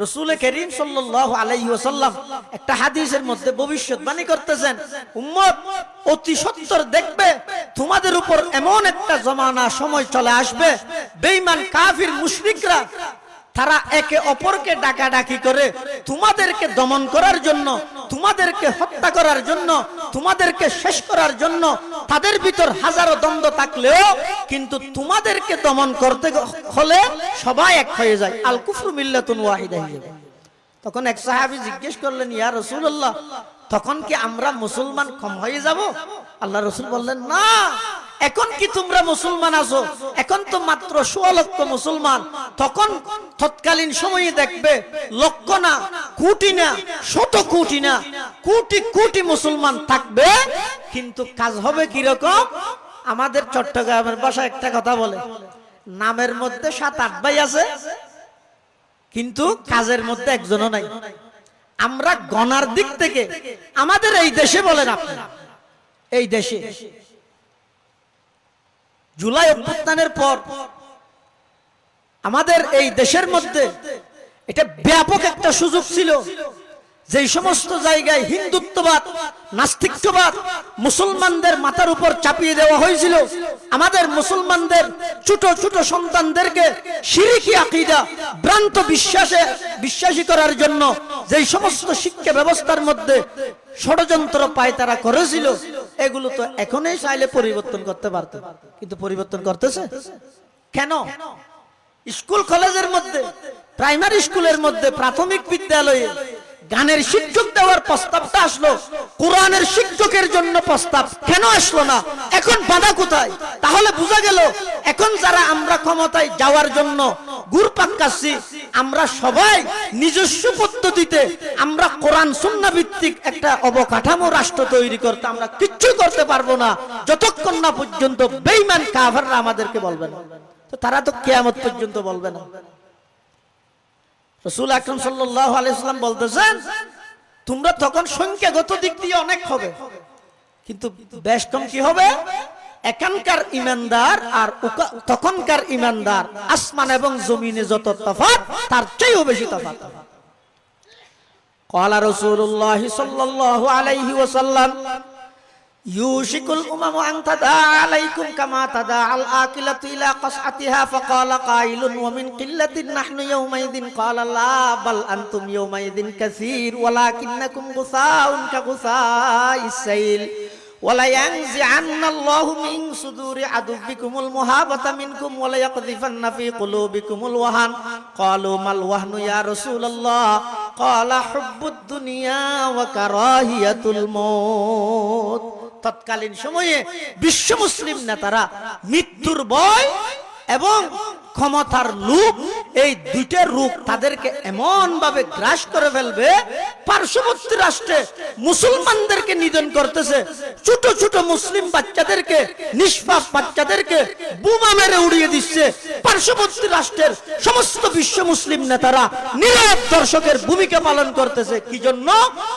রাসূল করিম সাল্লাল্লাহু আলাইহি ওয়াসাল্লাম একটা হাদিসের মধ্যে ভবিষ্যৎবাণী করতেছেন, উম্মত অতি সত্বর দেখবে তোমাদের উপর এমন একটা জমানা সময় চলে আসবে, বেঈমান কাফির মুশরিকরা তারা একে অপরকে ডাকাডাকি করে তোমাদেরকে দমন করার জন্য, তোমাদেরকে হত্যা করার জন্য, তোমাদেরকে শেষ করার জন্য তাদের ভিতর হাজারো দ্বন্দ্ব থাকলেও কিন্তু তোমাদেরকে দমন করতে হলে সবাই এক হয়ে যায়। আল কুফরু মিল্লাতুন ওয়াহিদা। তখন এক সাহাবী জিজ্ঞেস করলেন, ইয়া রাসূলুল্লাহ, তখন কি আমরা মুসলমান কম হয়ে যাব? আল্লাহ রাসূল বললেন, না, এখন কি তোমরা মুসলমান আছো? এখন তো মাত্র 16 লক্ষ মুসলমান। তখন তৎকালীন সময়ে দেখবে লক্ষ না, কোটি না, শত কোটি না, কোটি কোটি মুসলমান থাকবে, কিন্তু কাজ হবে কি রকম? আমাদের চট্টগ্রামের ভাষায় একটা কথা বলে, নামের মধ্যে 7-8 ভাই আছে কিন্তু কাজের মধ্যে একজনও নাই। আমরা গণার দিক থেকে আমাদের এই দেশে বলেন, আপনি এই দেশে জুলাই অভ্যুত্থানের পর আমাদের এই দেশের মধ্যে এটা ব্যাপক একটা সুযোগ ছিল, যেই সমস্ত জায়গায় হিন্দুত্ববাদ, নাস্তিকবাদ মুসলমানদের মাথার উপর চাপিয়ে দেওয়া হয়েছিল, আমাদের মুসলমানদের ছোট ছোট সন্তানদেরকে শিরকি আকীদা, ভ্রান্ত বিশ্বাসী করার জন্য যেই সমস্ত শিক্ষা ব্যবস্থার মধ্যে ষড়যন্ত্র পায় তারা করেছিল, এগুলো তো এখনই চাইলে পরিবর্তন করতে পারত, কিন্তু পরিবর্তন করতেছে কেন? স্কুল কলেজের মধ্যে, প্রাইমারি স্কুলের মধ্যে, প্রাথমিক বিদ্যালয়ে গানের শিক্ষক দেওয়ার প্রস্তাবটা আসলো, কোরআনের শিক্ষকের জন্য প্রস্তাব কেন আসলো না? এখন বাধা কোথায়? তাহলে বোঝা গেল এখন যারা আমরা ক্ষমতায় যাওয়ার জন্য ঘুরপাক খাচ্ছি, আমরা সবাই নিজস্ব পদ্ধতিতে আমরা কোরআন সুন্নাহ ভিত্তিক একটা অবকাঠামো রাষ্ট্র তৈরি করতে আমরা কিচ্ছু করতে পারবো না যতক্ষণ না পর্যন্ত বেঈমান কাফেররা আমাদেরকে বলবে না। তো তারা তো কিয়ামত পর্যন্ত বলবে না। রাসূল আকরাম সাল্লাল্লাহু আলাইহি ওয়াসাল্লাম বলতেছেন, তোমরা তখন সংখ্যাগত দিক দিয়ে অনেক হবে, কিন্তু বেশ কম কি হবে? এখানকার ঈমানদার আর তখনকার ঈমানদার, আসমান এবং জমিনে যত তফাৎ তার চেয়েও বেশি তফাৎ। ক্বালা রাসূলুল্লাহ সাল্লাল্লাহু আলাইহি ওয়াসাল্লাম, ইউশিকুল উমামু আন তাদা আলাইকুম কামা তাদা আল আকিলাতু ইলা কাসআতিহা ফাকালা কাইলুন ওয়া মিন কিল্লাতিন নাহনু ইয়াউমাইদিন ক্বালা লা বাল আনতুম ইয়াউমাইদিন কাসীর ওয়ালাকিন্নাকুম গুসাউন কাগুসাইস সাইল ওয়ালা ইয়ানজিআন্নাল্লাহু মিন সুদুরি আদুবিকুমুল মুহাবাতা মিনকুম ওয়ালা ইয়াকযিফান্না ফি কুলুবিকুমুল ওয়াহান ক্বালু মাল ওয়াহনু ইয়া রাসূলুল্লাহ ক্বালা হুব্বুদ দুনিয়া ওয়া কারাহিয়াতুল মউত। তৎকালীন সময়ে বিশ্ব মুসলিম নেতারা মৃত্যুর ভয় এবং ক্ষমতার লোভ, এই দুইটা রূপ তাদেরকে এমন ভাবে গ্রাস করে ফেলবে, পার্শ্ববর্তী রাষ্ট্রে মুসলমানদেরকে নিধন করতেছে, ছোট ছোট মুসলিম বাচ্চাদেরকে, নিষ্পাপ বাচ্চাদেরকে বোমা মেরে উড়িয়ে দিচ্ছে। পার্শ্ববর্তী রাষ্ট্রের সমস্ত বিশ্ব মুসলিম নেতারা নীরব দর্শকের ভূমিকা পালন করতেছে। কি জন্য?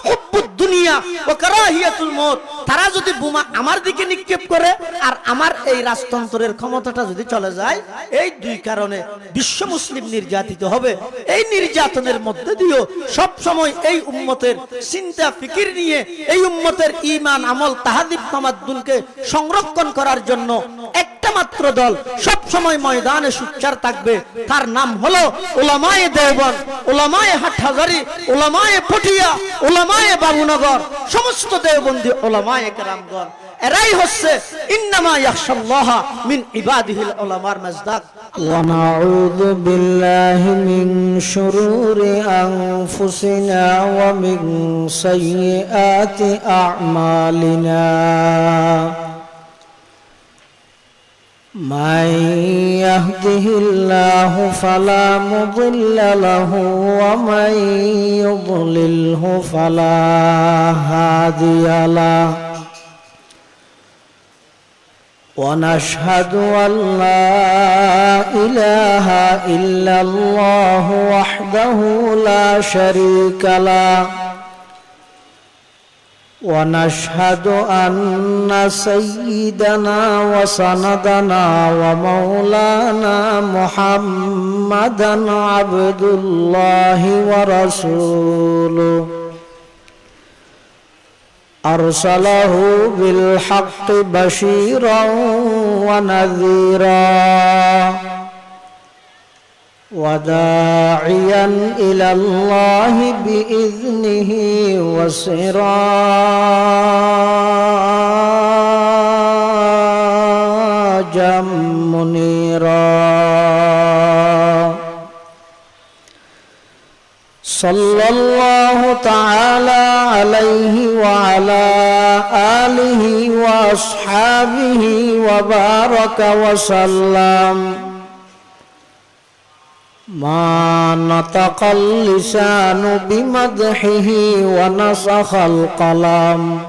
হুব্বুদ দুনিয়া ওয়া কারাহিয়াতুল মউত। তারা যদি বোমা আমার দিকে নিক্ষেপ করে আর আমার এই রাজতন্ত্রের ক্ষমতাটা যদি চলে যায়, এই দুই কারণে বিশ্ব মুসলিম নির্যাতিত হবে। এই নির্যাতনের মধ্যে দিয়েও সব সময় এই উম্মতের চিন্তা ফিকির নিয়ে এই উম্মতের ঈমান, আমল, তাহাদিব, তামাদ্দুনকে সংরক্ষণ করার জন্য একটা মাত্র দল সব সময় ময়দানে সোচ্চার থাকবে, তার নাম হলো উলামায়ে দেওবন্দ, উলামায়ে হাটহাজারী, উলামায়ে পটিয়া, উলামায়ে বাবুনগর, সমস্ত দেওবন্দি উলামায়ে কেরামগণ। এরাই হচ্ছে ইন্নামা ইয়াখশাল্লাহ মিন ইবাদিহিল উলামার মাজদাক। ওয়া নাউযু বিল্লাহি মিন শুরুরি আনফুসিনা ওয়া মিন সাইয়্যাতি আ'মালিনা। মান ইয়াহদিহিল্লাহু ফালা মুদিল্লা লাহু ওয়া মান ইউদ্লিলহু ফালা হাদিয়া লাহু। ونشهد أن لا إله إلا الله وحده لا شريك له ونشهد أن سيدنا وسندنا ومولانا محمدا عبد الله ورسوله أرسله بالحق بشيرا ونذيرا وداعيا إلى الله بإذنه وسراجا منيرا صلى الله تعالى عليه وعلى آله وأصحابه وبارك وسلم ما نطق اللسان بمدحه ونسخ القلم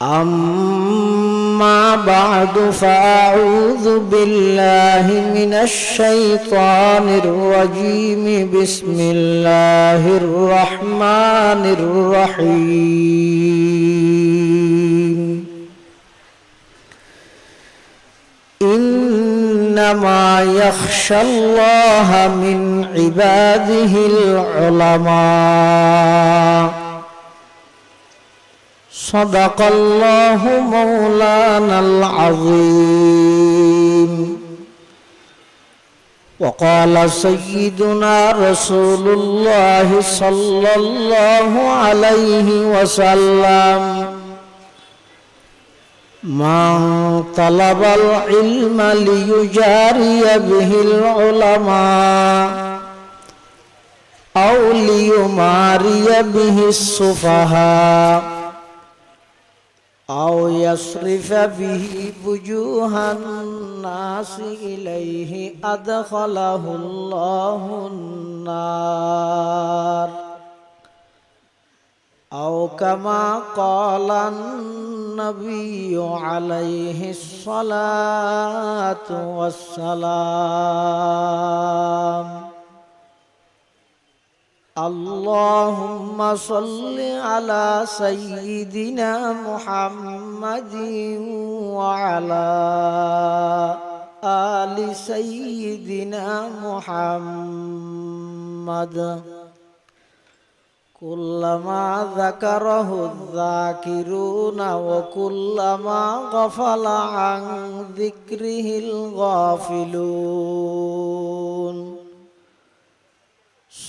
أما بعد فأعوذ بالله من الشيطان الرجيم بسم الله الرحمن الرحيم إنما يخشى الله من عباده العلماء صدق الله مولانا العظيم وقال سيدنا رسول الله صلى الله عليه وسلم من طلب العلم ليجاري به العلماء أو ليماري به السفهاء أو يصرف به وجوه الناس إليه أدخله الله النار أو كما قال النبي عليه الصلاة والسلام اللهم صل على سيدنا محمد وعلى آل سيدنا محمد كلما ذكره الذاكرون وكلما غفل عن ذكره الغافلون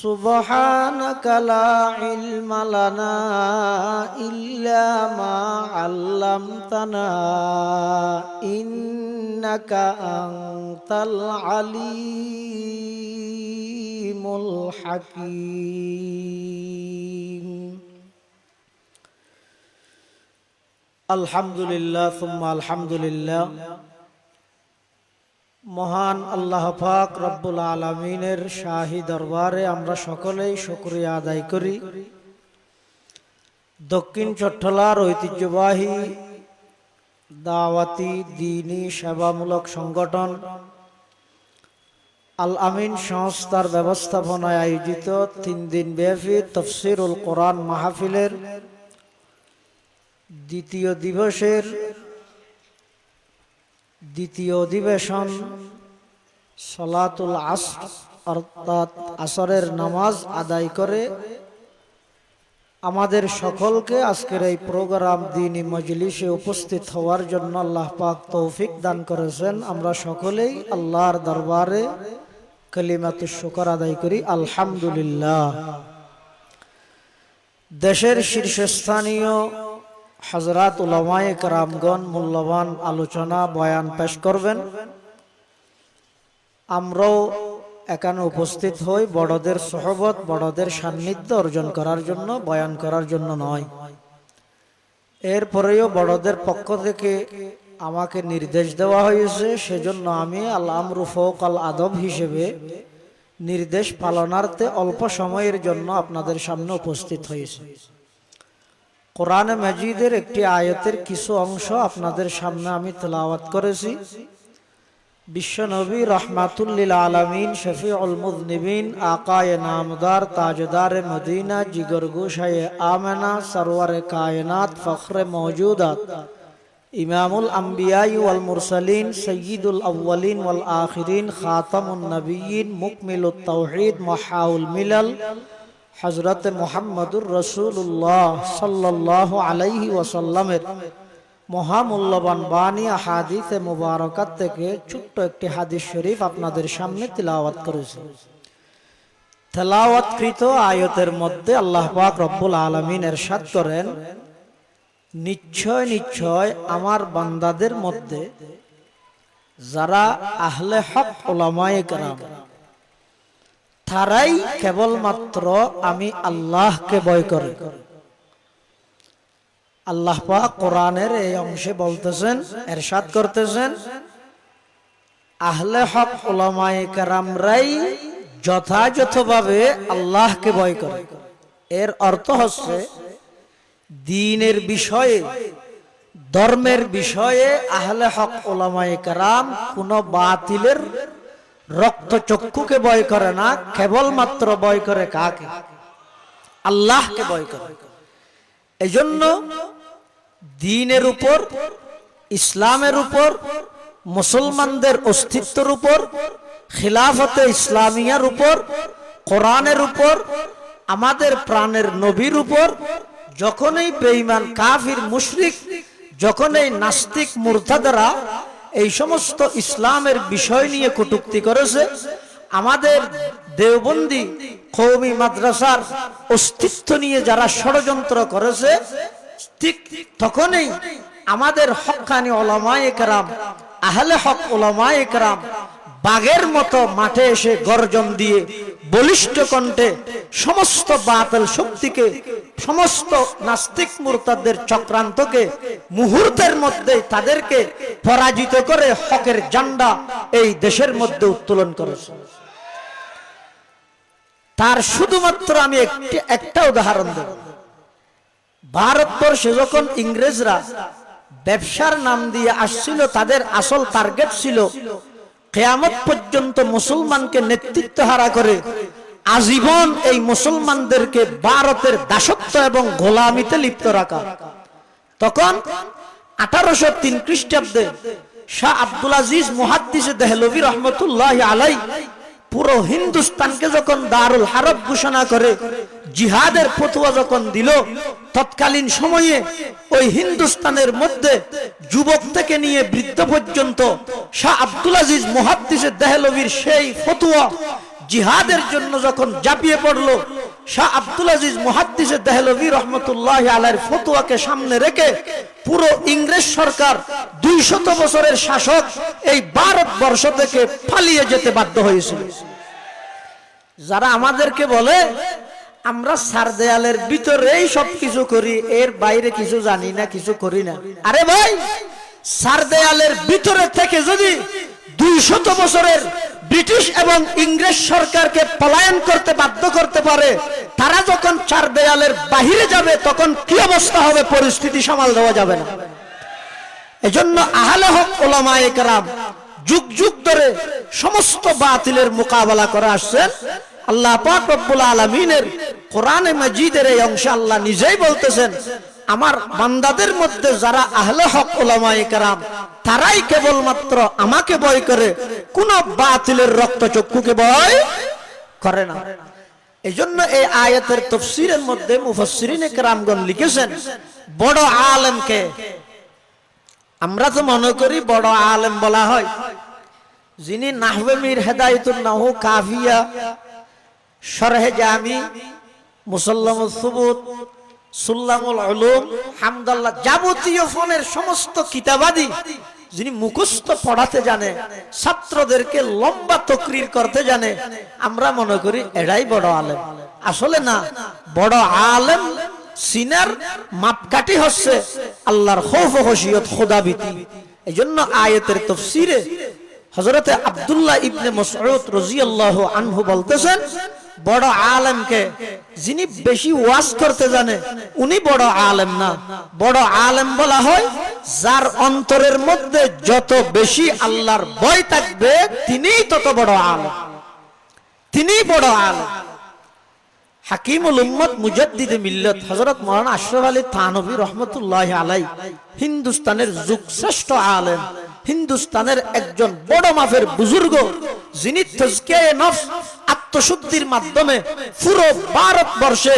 سبحانك لا علم لنا إلا ما علمتنا إنك أنت العليم الحكيم الحمد لله ثم الحمد لله মহান আল্লাহ পাক রব্বুল আলামিনের শাহী দরবারে আমরা সকলেই শুকরিয়া আদায় করি। দক্ষিণ চট্টলার ঐতিহ্যবাহী দাওয়াতি দ্বীনি সেবামূলক সংগঠন আল আমিন সংস্থার ব্যবস্থাপনায় আয়োজিত 3 দিন ব্যাপী তাফসীরুল কোরআন মাহফিলের দ্বিতীয় দিবসের দ্বিতীয় অধিবেশন সালাতুল আসর অর্থাৎ আসরের নামাজ আদায় করে আমাদের সকলকে আজকের এই প্রোগ্রাম দ্বীনি মজলিসে উপস্থিত হওয়ার জন্য আল্লাহ পাক তৌফিক দান করেছেন। আমরা সকলেই আল্লাহর দরবারে কালিমাতুশ শুকর আদায় করি আলহামদুলিল্লাহ। দেশের শীর্ষস্থানীয় হযরত উলামায়ে কেরামগণ মূল্যবান আলোচনা বয়ান পেশ করবেন। আমরাও এখানে উপস্থিত হই বড়দের সোহবত বড়দের সান্নিধ্য অর্জন করার জন্য, বয়ান করার জন্য নয়। এরপরেও বড়দের পক্ষ থেকে আমাকে নির্দেশ দেওয়া হয়েছে, সেজন্য আমি আল আমরু ফাওকাল আদব হিসেবে নির্দেশ পালনার্থে অল্প সময়ের জন্য আপনাদের সামনে উপস্থিত হয়েছে। কোরআনে মাজিদের একটি আয়াতের কিছু অংশ আপনাদের সামনে আমি তেলাওয়াত করেছি। বিশ্বনবী রহমাতুল্লিল আলামিন শফিউল মুযনিবিন আকায়ে নামদার তাজদারে মদিনা জিগর গোশায়ে আমেনা সরওয়ারে কায়নাত ফখরে মওজুদাত ইমামুল আম্বিয়া ওয়াল মুরসালিন সাইয়্যিদুল আউওয়ালিন ওয়াল আখিরিন খাতামুন নবিয়্যিন মুকমিলুত তাওহীদ মুহাউল মিলাল হযরত মুহাম্মদুর রাসূলুল্লাহ সাল্লাল্লাহু আলাইহি ওয়াসাল্লামের মহামূল্যবান বাণী হাদিসে মুবারাকাত থেকে ছোট্ট একটি হাদিস শরীফ আপনাদের সামনে তিলাওয়াত করেছি। তেলাওয়াতকৃত আয়াতের মধ্যে আল্লাহ পাক রব্বুল আলামিন ইরশাদ করেন, নিশ্চয় নিশ্চয় আমার বান্দাদের মধ্যে যারা আহলে হক উলামায়ে কেরাম তারাই কেবলমাত্র আমি আল্লাহকে ভয় করে। আল্লাহ পাক কোরআনের এই অংশে বলতেছেন, ইরশাদ করতেছেন, আহলে হক উলামায়ে কেরামরাই যথাযথভাবে আল্লাহকে ভয় করে। এর অর্থ হচ্ছে দ্বীনের বিষয়ে, ধর্মের বিষয়ে আহলে হক উলামায়ে কেরাম কোন বাতিলের রক্তচক্ষুকে ভয় করে না, কেবলমাত্র ভয় করে কাকে? আল্লাহকে ভয় করে। এজন্য দ্বীনের উপর, ইসলামের উপর, মুসলমানদের অস্তিত্বের উপর, খিলাফতে ইসলামিয়ার উপর, কোরআনের উপর, আমাদের প্রাণের নবীর উপর যখনই বেঈমান কাফির মুশরিক, যখনই নাস্তিক মুরতাদরা এই সমস্ত ইসলামের বিষয় নিয়ে কটূক্তি করেছে, আমাদের দেওবন্দি কওমি মাদ্রাসার অস্তিত্ব নিয়ে যারা ষড়যন্ত্র করেছে, ঠিক তখনই আমাদের হক্কানি উলামায়ে কেরাম, আহলে হক উলামায়ে কেরাম বাঘের মতো মাঠে এসে গর্জন দিয়ে বলিষ্ঠ কণ্ঠে সমস্ত বাতিল শক্তিকে, সমস্ত নাস্তিক মুরতাদদের চক্রান্তকে মুহূর্তের মধ্যে তাদেরকে পরাজিত করে হকের ঝান্ডা এই দেশের মধ্যে উত্তোলন করেছে। তার শুধুমাত্র আমি একটা উদাহরণ দেব। ভারতবর্ষে যখন ইংরেজরা ব্যবসার নাম দিয়ে আসছিল, তাদের আসল টার্গেট ছিল কিয়ামত পর্যন্ত মুসলমানকে নেতৃত্ব হারা করে আজীবন এই মুসলমানদেরকে ভারতের দাসত্ব এবং গোলামিতে লিপ্ত রাখা। তখন 1803 খ্রিস্টাব্দে শাহ আব্দুল আজিজ মুহাদ্দিস দেহলভী রহমতুল্লাহ আলাই পুরো হিন্দুস্তানকে যখন দারুল হারব ঘোষণা করে জিহাদের ফতোয়া যখন দিল, তৎকালীন সময়ে ওই হিন্দুস্তানের মধ্যে যুবক থেকে নিয়ে বৃদ্ধ পর্যন্ত শাহ আব্দুল আজিজ মুহাদ্দিস দেহলভীর সেই ফতোয়া জিহাদের জন্য যখন ঝাঁপিয়ে পড়ল, শাহ আব্দুল আজিজ মুহাদ্দিস দেহলভী রহমতুল্লাহ আলাইহির ফতোয়াকে সামনে রেখে পুরো ইংরেজ সরকার 200 বছরের শাসক এই ভারতবর্ষ থেকে পালিয়ে যেতে বাধ্য হয়েছিল। যারা আমাদেরকে বলে আমরা সার দেয়ালের ভিতরেই সবকিছু করি, এর বাইরে কিছু জানি না, কিছু করি না। আরে ভাই, সার দেয়ালের ভিতরে থেকে যদি 200 বছরের ব্রিটিশ এবং ইংরেজ সরকারকে পলায়ন করতে বাধ্য করতে পারে, তারা যখন চার দেয়ালের বাহিরে যাবে তখন কি অবস্থা হবে, পরিস্থিতি সামাল দেওয়া যাবে না। এজন্য আহলে হক উলামায়ে কেরাম যুগ যুগ ধরে সমস্ত বাতিলের মোকাবেলা করে আসছেন। আল্লাহ পাক রব্বুল আলামিনের কোরআনে মাজিদের এই অংশে আল্লাহ নিজেই বলতেছেন, আমার বান্দাদের মধ্যে যারা আহলে হক উলামায়ে কেরাম তারাই কেবলমাত্র আমাকে ভয় করে, কোন বাতিলের রক্তচক্ষুকে ভয় করে না। এজন্য এই আয়াতের তাফসীরের মধ্যে মুফাসসিরিনে কেরামগণ লিখেছেন, বড় আলেমকে আমরা তো মনে করি বড় আলেম বলা হয় যিনি নাহবে মির হেদায়েতুন নাহু, কাফিয়া, শরহে জামি, মুসাল্লামুস সুবুত, সুল্লামুল উলুম, হামদাল্লাহ, যাবতীয় ফনের সমস্ত কিতাবাদি যিনি মুখস্থ পড়াতে জানে, ছাত্রদেরকে লম্বা তকরির করতে জানে, আমরা মনে করি এটাই বড় আলেম। আসলে না, বড় আলেম সিনার মাপকাঠি হচ্ছে আল্লাহর খৌফ ও খশিয়ত, খোদাভীতি। এজন্য আয়াতের তাফসীরে হযরতে আব্দুল্লাহ ইবনে মাসউদ রাদিয়াল্লাহু আনহু বলতেছেন, বড় আলেমকে যিনি বেশি ওয়াজ করতে জানে উনি বড় আলেম না, বড় আলেম বলা হয় যার অন্তরের মধ্যে যত বেশি আল্লাহর ভয় থাকবে তিনিই তত বড় আলেম, তিনিই বড় আলেম। হাকিমুল উম্মত মুজাদ্দিদে মিল্লাত হযরত মাওলানা আশরাফ আলী থানভী রাহমাতুল্লাহি আলাইহি হিন্দুস্তানের যুগশ্রেষ্ঠ আলেম, হিন্দুস্তানের একজন বড় মাপের বুজুর্গ, যিনি তাজকিয়ায়ে নফস আত্মশুদ্ধির মাধ্যমে পুরো ভারতবর্ষে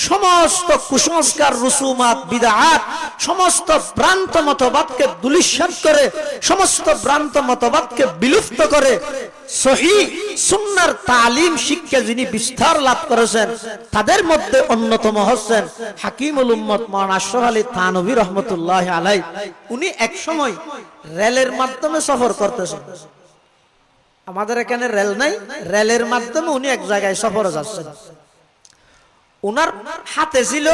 সমস্ত কুসংস্কার, রুসুমাত, বিদআত, সমস্ত ভ্রান্ত মতবাদকে ধূলিসাৎ করে, সমস্ত ভ্রান্ত মতবাদকে বিলুপ্ত করে সহিহ সুন্নাহর তালিম শিক্ষা যিনি বিস্তার লাভ করেছেন, তাদের মধ্যে অন্যতম হচ্ছেন হাকিমুল উম্মত মাওলানা আশরাফ আলী থানভী রাহমাতুল্লাহি আলাইহি। উনি এক সময় রেলের মাধ্যমে সফর করতেছেন। আমাদের এখানে রেল নাই, রেলের মাধ্যমে উনি এক জায়গায় সফরে যাচ্ছেন। উনার হাতে ছিল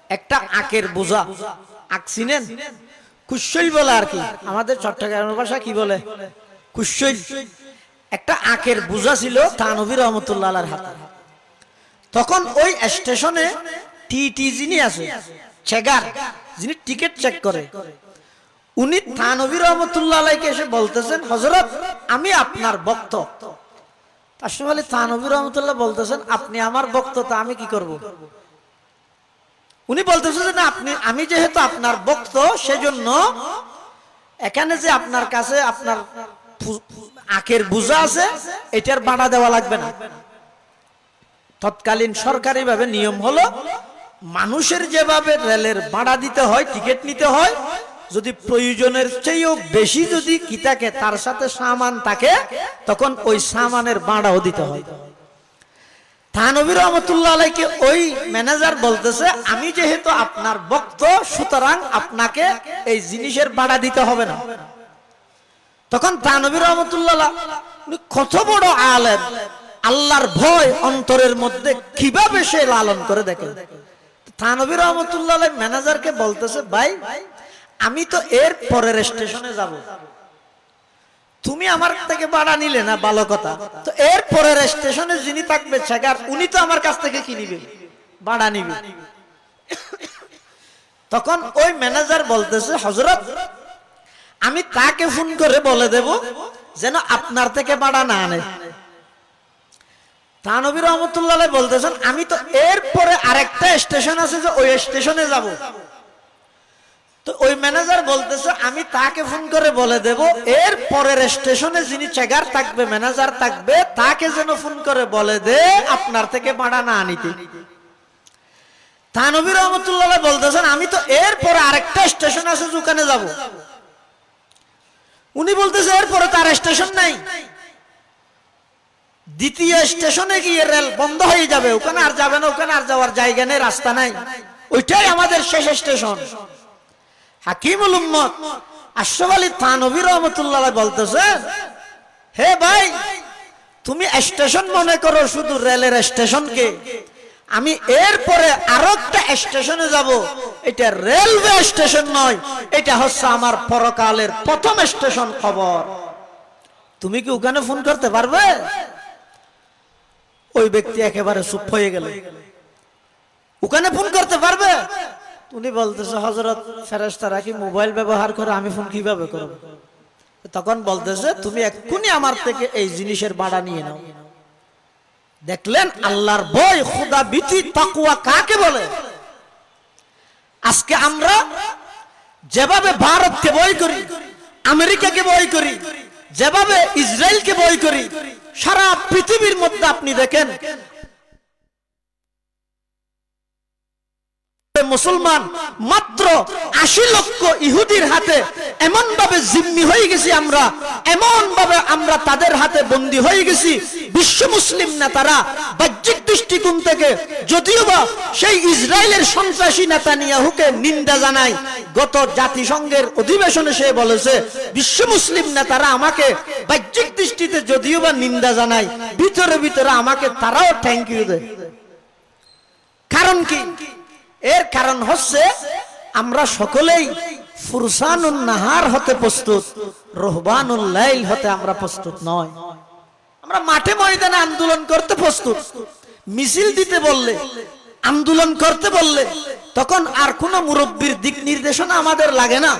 একটা আখের বোঝা। আখ চিনেন? কুশল বলে আর কি, আমাদের চট্টগ্রামের ভাষা কি বলে? কুশল। একটা আখের বোঝা ছিল থানভী রহমতুল্লাহ আলাইহির হাতে। তখন ওই স্টেশনে টিটি যিনি আছে, চেকার যিনি টিকিট চেক করে, উনি থানভী রহমতুল্লাহ আলাইহিকে এসে বলতেছেন, হযরত আমি আপনার ভক্ত। আশরাফ আলী থানভী রহমতুল্লাহ বলতেছেন, আপনি আমার ভক্ত, তা আমি কি করব? উনি বলতেছেন যে না, আমি যেহেতু আপনার ভক্ত, সেজন্য এখানে যে আপনার কাছে আপনার আখের বোঝা আছে, এটার ভাড়া দেওয়া লাগবে না। তৎকালীন সরকারি ভাবে নিয়ম হলো, মানুষের যেভাবে রেলের ভাড়া দিতে হয়, টিকিট নিতে হয়, যদি প্রয়োজনের চেয়েও বেশি যদি কি থাকে, তার সাথে সামান থাকে, তখন ওই সামানের ভাড়াও দিতে হয়। থানভী রহমতুল্লাহ আলাইহিকে ওই ম্যানেজার বলতেছে, আমি যেহেতু আপনার ভক্ত, সুতরাং আপনাকে এই জিনিসের ভাড়া দিতে হবে না। তখন থানভী রহমতুল্লাহ উনি কত বড় আলেম, আল্লাহর ভয় অন্তরের মধ্যে কিভাবে সে লালন করে দেখেন। থানভী রহমতুল্লাহ আলাইহি ম্যানেজারকে বলতেছে, ভাই আমি তো এর পরের স্টেশনে যাব, তুমি আমার থেকে ভাড়া নিলে না, ভালো কথা, তো এর পরের স্টেশনে যিনি থাকবে চেকার, উনি তো আমার কাছ থেকে কি নিবে? ভাড়া নিবে। তখন ওই ম্যানেজার বলতেছে, হযরত আমি তাকে ফোন করে বলে দেব যেন আপনার থেকে ভাড়া না আনে। থানভী রহমতুল্লাহ আলাইহি বলতেছেন, আমি তো এর পরে আরেকটা স্টেশন আছে, যে ওই স্টেশনে যাব। তো ওই ম্যানেজার বলতেছে, আমি তাকে ফোন করে বলে দেব এর পরের স্টেশনে যিনি চেকার থাকবে, ম্যানেজার থাকবে, তাকে যেন ফোন করে বলে দে আপনার থেকে ভাড়া না নিতে। থানভী রহমতুল্লাহ আলাইহি বলতেছেন, আমি তো এর পরে আরেকটা স্টেশন আছে, ওখানে যাব। উনি বলতেছে, এর পরে তার স্টেশন নাই, দ্বিতীয় স্টেশনে গিয়ে রেল বন্ধ হয়ে যাবে, ওখানে আর যাবে না, ওখানে আর যাওয়ার জায়গা নেই, রাস্তা নাই, ওইটাই আমাদের শেষ স্টেশন। হাকিমুল উম্মত আশরাফ আলী থানভী রাহমাতুল্লাহ আলাইহি বলতেছে, হে ভাই, তুমি স্টেশন মনে করো শুধু রেলের স্টেশনকে, আমি এরপরে আরো একটা স্টেশনে যাব, এটা রেলওয়ে স্টেশন নয়, এটা হচ্ছে আমার পরকালের প্রথম স্টেশন। খবর, তুমি কি ওখানে ফোন করতে পারবে? ওই ব্যক্তি একেবারে চুপ হয়ে গেল, ওখানে ফোন করতে পারবে? উনি বলতেছে, হযরত ফেরেশতারা কি মোবাইল ব্যবহার করে, আমি ফোন কিভাবে করব? তখন বলতেছে, তুমি এক্ষুনি আমার থেকে এই জিনিসের ভাড়া নিয়ে নাও। দেখলেন আল্লাহর ভয়, খোদা ভীতি, তাকওয়া কাকে বলে? আজকে আমরা যেভাবে ভারতকে ভয় করি, আমেরিকাকে ভয় করি, যেভাবে ইসরায়েলকে ভয় করি, সারা পৃথিবীর মধ্যে আপনি দেখেন মুসলমান মাত্র 80 লক্ষ ইহুদির হাতে এমন ভাবে জিম্মি হয়ে গেছি আমরা, এমন ভাবে আমরা তাদের হাতে বন্দী হয়ে গেছি। বিশ্ব মুসলিম নেতারা বাহ্যিক দৃষ্টিকোণ থেকে যদিও বা সেই ইসরায়েলের সন্ত্রাসী নেতানিয়াহুকে নিন্দা জানায়, গত জাতিসংঘের অধিবেশনে সে বলেছে, বিশ্ব মুসলিম নেতারা আমাকে বাহ্যিক দৃষ্টিতে যদিও বা নিন্দা জানায়, ভিতরে ভিতরে আমাকে তারাও থ্যাংক ইউ দেয়। কারণ কি? এর কারণ হচ্ছে আমরা সকলেই ফুরসানুন নাহার হতে প্রস্তুত, রহবানুল লাইল হতে আমরা প্রস্তুত নয়। আমরা মাঠে ময়দানে আন্দোলন করতে প্রস্তুত, মিছিল দিতে বললে, আন্দোলন করতে বললে তখন আর কোন মুরব্বীর দিক নির্দেশনা আমাদের লাগে না,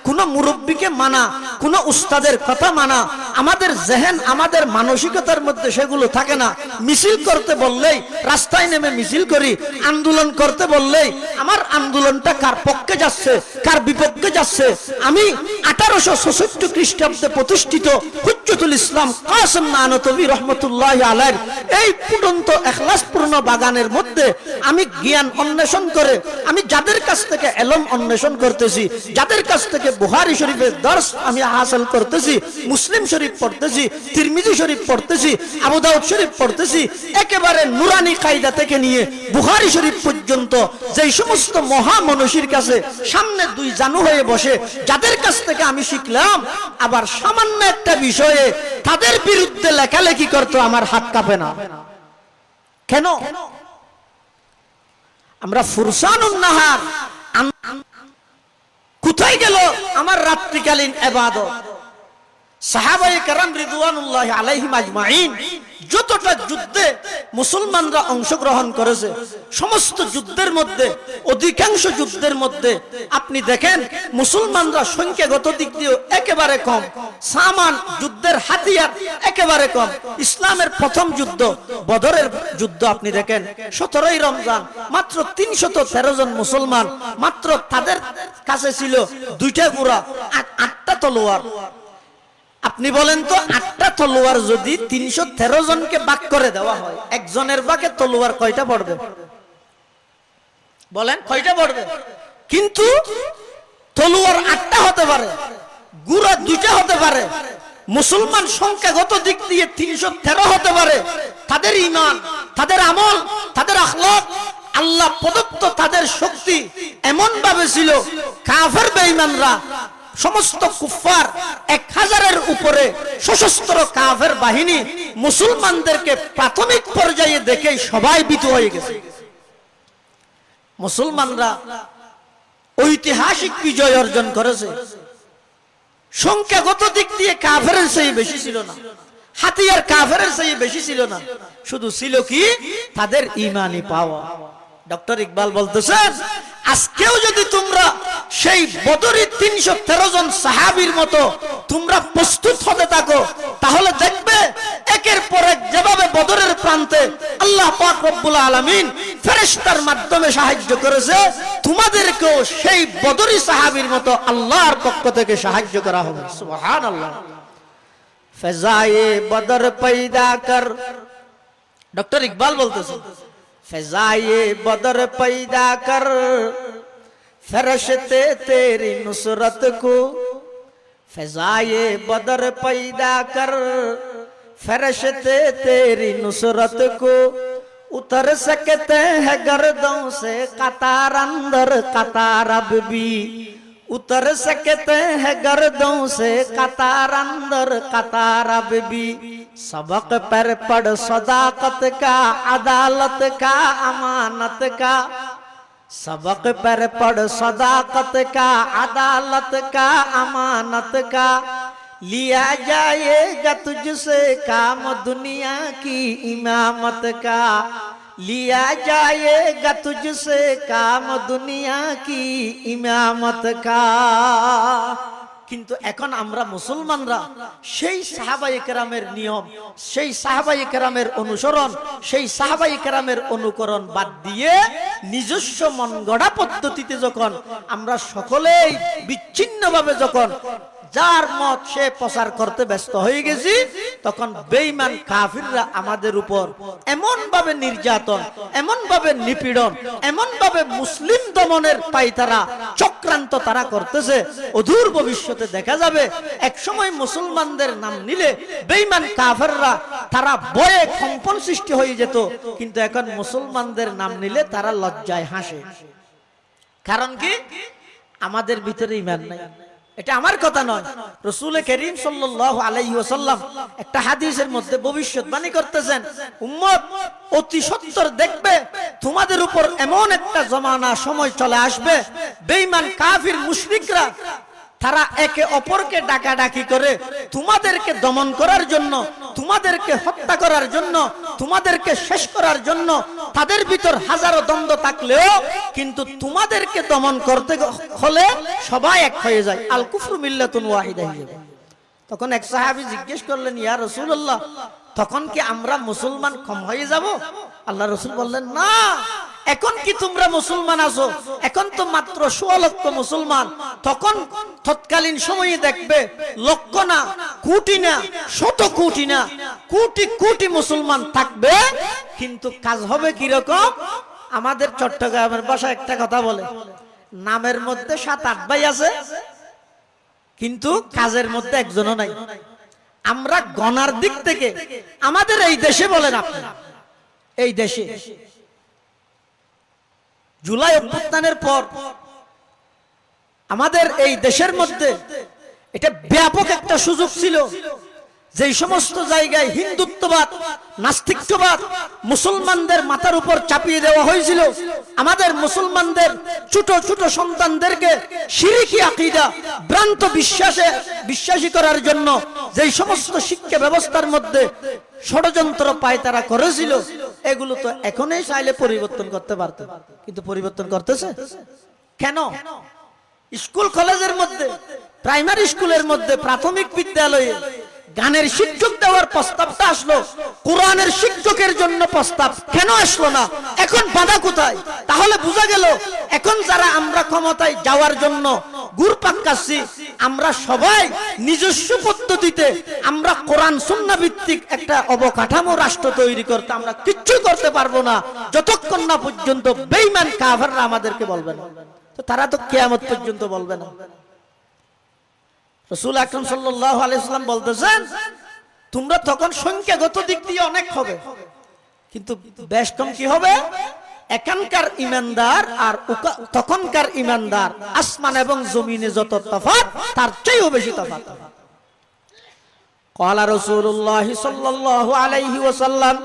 কোন মুরব্বীকে মানা, কোন উস্তাদের কথা মানা আমাদের জেহেন, আমাদের মানসিকতার মধ্যে সেগুলো থাকে না। মিছিল করতে বললেই রাস্তায় নেমে মিছিল করি, আন্দোলন করতে বললেই আমার আন্দোলনটা কার পক্ষে যাচ্ছে, কার বিপক্ষে যাচ্ছে। আমি 1866 খ্রিস্টাব্দে প্রতিষ্ঠিত হুজ্জতুল ইসলাম কাসেম নানতবী রহমতুল্লাহ আলাইহির এই ফুটন্ত ইখলাসপূর্ণ বাগানের মধ্যে আমি জ্ঞান অন্বেষণ করে, আমি যাদের কাছ থেকে ইলম অন্বেষণ করতেছি, যাদের কাছ থেকে বুখারী শরীফের দর্স আমি হাসিল করতেছি, মুসলিম শরীফ পড়তেছি, তিরমিজি শরীফ পড়তেছি, আবু দাউদ শরীফ পড়তেছি, একেবারে নুরানি কায়দা থেকে নিয়ে বুখারী শরীফ পর্যন্ত যেই সমস্ত মহামনীষীর কাছে সামনে দুই জানু হয়ে বসে যাদের কাছ থেকে আমি শিখলাম, আবার সামান্য একটা বিষয়ে তাদের বিরুদ্ধে লেখালেখি করতো, আমার হাত কাঁপে না। কেন? আমরা ফুরসানুন নাহার, কোথায় গেল আমার রাত্রিকালীন ইবাদত? সাহাবায়ে কেরাম রিদওয়ানুল্লাহি আলাইহিম আজমাইন যতটা যুদ্ধে মুসলমানরা অংশগ্রহণ করেছে, সমস্ত যুদ্ধের মধ্যে, অধিকাংশ যুদ্ধের মধ্যে আপনি দেখেন মুসলমানরা সংখ্যাগত দিক দিয়ে একেবারে কম, সামান যুদ্ধের হাতিয়ার একেবারে কম। ইসলামের প্রথম যুদ্ধ বদরের যুদ্ধ আপনি দেখেন 17ই রমজান, মাত্র 313 জন মুসলমান, মাত্র তাদের কাছে ছিল 2টা ঘোড়া আর 8টা তলোয়ার। আপনি বলেন তো 8টা তলোয়ার যদি 313 জনকে ভাগ করে দেওয়া হয়, একজনের ভাগে তলোয়ার কয়টা পড়বে? বলেন কয়টা পড়বে? কিন্তু তলোয়ার 8টা হতে পারে, ঘোড়া 2টা হতে পারে, মুসলমান সংখ্যাগত দিক দিয়ে 313 হতে পারে। তাদের ঈমান, তাদের আমল, তাদের আখলাক, আল্লাহ প্রদত্ত তাদের শক্তি এমন ভাবে ছিল, কাফের বেঈমানরা সমস্ত কুফার 1000-এর উপরে সশস্ত্র কাফের বাহিনী মুসলমানদেরকে প্রাথমিক পর্যায়ে দেখে সবাই ভীত হয়ে গেছে। মুসলমানরা ঐতিহাসিক বিজয় অর্জন করেছে। সংখ্যাগত দিক দিয়ে কাফেরের চেয়ে বেশি ছিল না, হাতিয়ার কাফেরের চেয়ে বেশি ছিল না, শুধু ছিল কি তাদের ঈমানি পাওয়া। ডক্টর ইকবাল বলতেছেন, আজকেও যদি তোমরা সেই বদরের 313 জন সাহাবীর মতো তোমরা প্রস্তুত হতে থাকো, তাহলে দেখবে একের পর এক যেভাবে বদরের প্রান্তে আল্লাহ পাক রব্বুল আলামিন ফেরেশতার মাধ্যমে সাহায্য করেছে, তোমাদেরকেও সেই বদরি সাহাবীর মতো আল্লাহর পক্ষ থেকে সাহায্য করা হবে। সুবহানাল্লাহ। ফেজায়ে বদর পয়দা কর, ডক্টর ইকবাল বলতেছেন, ফেজায়ে বদর পয়দা কর फरिश्ते तेरी नुसरत को, फजाए बदर पैदा कर फरिश्ते तेरी नुसरत को, उतर सकते हैं गर्दों से कतार अंदर कतार अब भी, उतर सकते हैं गर्दों से कतार अंदर कतार अब भी, सबक पर पढ़ सदाकत का, अदालत का, अमानत का, सबक पर पढ़ सदाकत का, अदालत का, अमानत का, लिया जाएगा तुझसे काम दुनिया की इमामत का, लिया जाएगा तुझसे काम दुनिया की इमामत का। কিন্তু এখন আমরা মুসলমানরা সেই সাহাবায়ে কেরামের নিয়ম, সেই সাহাবায়ে কেরামের অনুসরণ, সেই সাহাবায়ে কেরামের অনুকরণ বাদ দিয়ে নিজস্ব মন গড়া পদ্ধতিতে যখন আমরা সকলেই বিচ্ছিন্নভাবে যখন যার মত সে প্রচার করতে ব্যস্ত হয়ে গেছি, তখন বেঈমান কাফিররা আমাদের উপর এমন ভাবে নির্যাতন, এমন ভাবে নিপীড়ন, এমন ভাবে মুসলিম দমনের পায়তারা চক্রান্ত তারা করতেছে। অদূর ভবিষ্যতে দেখা যাবে এক সময় মুসলমানদের নাম নিলে বেঈমান কাফিররা তারা ভয়ে কম্পন সৃষ্টি হয়ে যেত, কিন্তু এখন মুসলমানদের নাম নিলে তারা লজ্জায় হাসে। কারণ কি? আমাদের ভিতরে ঈমান নাই। এটা আমার কথা নয়, রাসূল করিম সাল্লাল্লাহু আলাইহি ওয়াসাল্লাম একটা হাদিসের মধ্যে ভবিষ্যৎবাণী করতেছেন, উম্মত অতি সত্বর দেখবে তোমাদের উপর এমন একটা জমানা সময় চলে আসবে, বেঈমান কাফির মুশরিকরা তারা একে অপরকে ডাকাডাকি করে তোমাদেরকে দমন করার জন্য, তোমাদেরকে হত্যা করার জন্য, তোমাদেরকে শেষ করার জন্য তাদের ভিতর হাজারো দ্বন্দ্ব থাকলেও কিন্তু তোমাদেরকে দমন করতে হলে সবাই এক হয়ে যায়। আল কুফরু মিল্লাতুন ওয়াহিদা হয়ে যাবে। তখন এক সাহাবী জিজ্ঞেস করলেন, ইয়া রাসূলুল্লাহ, তখন কি আমরা মুসলমান কম হয়ে যাব? আল্লাহ রাসূল বললেন, না, এখন কি তোমরা মুসলমান আছো? এখন তো মাত্র 16 লক্ষ মুসলমান। তখন তৎকালীন সময়ে দেখবে লক্ষ না, কোটি না, শত কোটি না, কোটি কোটি মুসলমান থাকবে, কিন্তু কাজ হবে কি রকম? আমাদের চট্টগ্রামের ভাষায় একটা কথা বলে, নামের মধ্যে 7-8 ভাই আছে কিন্তু কাজের মধ্যে একজনও নাই। আমরা গণার দিক থেকে আমাদের এই দেশে বলেন, আপনি এই দেশে জুলাই অভ্যুত্থানের পর আমাদের এই দেশের মধ্যে এটা ব্যাপক একটা সুযোগ ছিল, যেই সমস্ত জায়গায় হিন্দুত্ববাদ, নাস্তিকবাদ মুসলমানদের মাথার উপর চাপিয়ে দেওয়া হয়েছিল, আমাদের মুসলমানদের ছোট ছোট সন্তানদেরকে শিরকি আকীদা, ভ্রান্ত বিশ্বাসী করার জন্য যেই সমস্ত শিক্ষা ব্যবস্থার মধ্যে ষড়যন্ত্র পায়তারা করেছিল, এগুলো তো এখনই চাইলে পরিবর্তন করতে পারত, কিন্তু পরিবর্তন করতেছে কেন? স্কুল কলেজের মধ্যে, প্রাইমারি স্কুলের মধ্যে, প্রাথমিক বিদ্যালয়ে গানের শিক্ষক দেওয়ার প্রস্তাবটা আসলো, কোরআনের শিক্ষকের জন্য প্রস্তাব কেন আসলো না? এখন বাধা কোথায়? তাহলে বোঝা গেল এখন যারা আমরা ক্ষমতায় যাওয়ার জন্য ঘুরপাক খাচ্ছি, আমরা সবাই নিজস্ব পদ্ধতিতে আমরা কোরআন সুন্নাহ ভিত্তিক একটা অবকাঠামো রাষ্ট্র তৈরি করতে আমরা কিচ্ছু করতে পারবো না যতক্ষণ না পর্যন্ত বেঈমান কাফেররা আমাদেরকে বলবে না। তো তারা তো কিয়ামত পর্যন্ত বলবে না। রাসূল আকরাম সাল্লাল্লাহু আলাইহি ওয়াসাল্লাম বলতেছেন, তোমরা তখন সংখ্যাগত দিক দিয়ে অনেক হবে, কিন্তু বেশ কম কি হবে? এখানকার ঈমানদার আর তখনকার ঈমানদার, আসমান এবং জমিনে যত তফাৎ, তার চেয়েও বেশি তফাৎ। ক্বালা রাসূলুল্লাহ সাল্লাল্লাহু আলাইহি ওয়াসাল্লাম,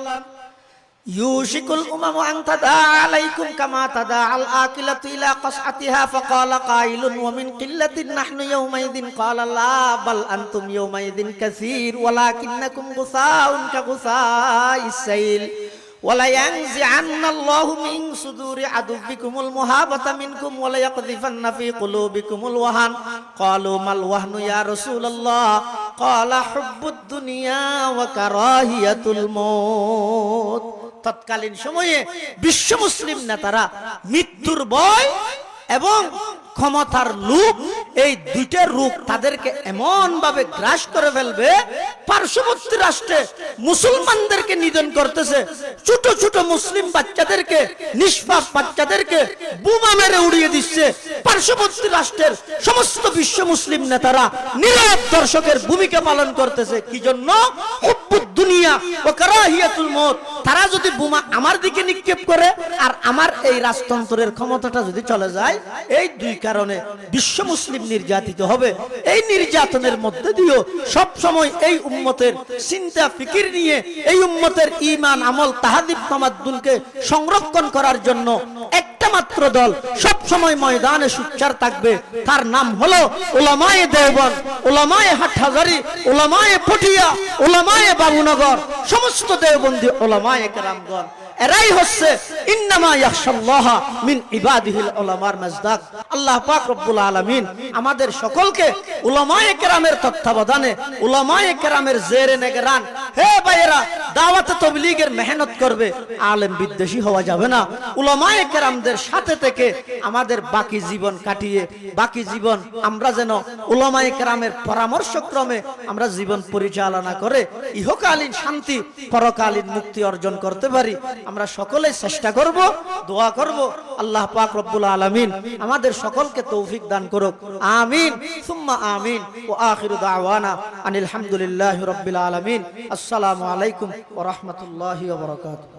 ইউশিকুল উমামু আন তাদা আলাইকুম কামা তাদা আল আকিলাতু ইলা কাসআতিহা ফাকালা কাইলুন ওয়া মিন কিল্লাতিন নাহনু ইয়াওমাইদিন ক্বালা লা বাল আনতুম ইয়াওমাইদিন কাসীর ওয়ালাকিন্নাকুম গুসাউন কাগুসাইস সাইল ওয়ালা ইয়ানজিআন্নাল্লাহু মিন সুদুরি আদুবিকুমুল মুহাবাতা মিনকুম ওয়ালা ইয়াকযিফান্না ফি কুলুবিকুমুল ওয়াহান ক্বালু মাল ওয়াহনু ইয়া রাসূলুল্লাহ ক্বালা হুব্বুদ দুনিয়া ওয়া কারাহিয়াতুল মউত। তৎকালীন সময়ে বিশ্ব মুসলিম নেতারা মৃত্যুর ভয় এবং ক্ষমতার লোভ, এই দুইটা রূপ তাদেরকে এমন ভাবে গ্রাস করে ফেলবে, পার্শ্ববর্তী রাষ্ট্রে মুসলমানদেরকে নিধন করতেছে, ছোট ছোট মুসলিম বাচ্চাদেরকে, নিষ্পাপ বাচ্চাদেরকে বোমা মেরে উড়িয়ে দিচ্ছে। পার্শ্ববর্তী রাষ্ট্রের সমস্ত বিশ্ব মুসলিম নেতারা নীরব দর্শকের ভূমিকা পালন করতেছে। কি জন্য? হুব্বুদ দুনিয়া ওয়া কারাহিয়াতুল মউত। তারা যদি বোমা আমার দিকে নিক্ষেপ করে আর আমার এই রাজতন্ত্রের ক্ষমতাটা যদি চলে যায়, এই দুই কারণে বিশ্ব মুসলিম নির্যাতিত হবে। এই নির্যাতনের মধ্যে দিয়েও সব সময় এই উম্মতের চিন্তা ফিকির নিয়ে এই উম্মতের ঈমান, আমল, তাহাদিব, তামাদ্দুনকে সংরক্ষণ করার জন্য একটা মাত্র দল সব সময় ময়দানে সোচ্চার থাকবে, তার নাম হলো উলামায়ে দেওবন্দ, উলামায়ে হাটহাজারী, উলামায়ে পটিয়া, উলামায়ে বাবুনগর, সমস্ত দেওবন্দি উলামায়ে কেরামগণ। এরাই হচ্ছে ইন্নামা ইয়াখশাল্লাহা মিন ইবাদিহিল উলামার মাজদাক। আল্লাহ পাক রব্বুল আলামিন আমাদের সকলকে উলামায়ে কেরামের তত্ত্বাবধানে, উলামায়ে কেরামের জেরে নেগরান, হে ভাইয়েরা, দাওয়াতে তাবলীগের মেহনত করবে, আলেম বিদ্বেষী হওয়া যাবে না। উলামায়ে কেরামদের সাথে থেকে আমাদের বাকি জীবন কাটিয়ে, বাকি জীবন আমরা যেন উলামায়ে কেরামের পরামর্শক্রমে আমরা জীবন পরিচালনা করে ইহকালীন শান্তি, পরকালীন মুক্তি অর্জন করতে পারি। আমরা সকলে চেষ্টা করব, দোয়া করব, আল্লাহ পাক রব্বুল আলামিন আমাদের সকলকে তৌফিক দান করুক। আমিন সুম্মা আমিন। ওয়া আখিরু দাওয়ানা আনিল হামদুলিল্লাহি রাব্বিল আলামিন। আসসালামু আলাইকুম ওয়া রাহমাতুল্লাহি ওয়া বারাকাতুহু।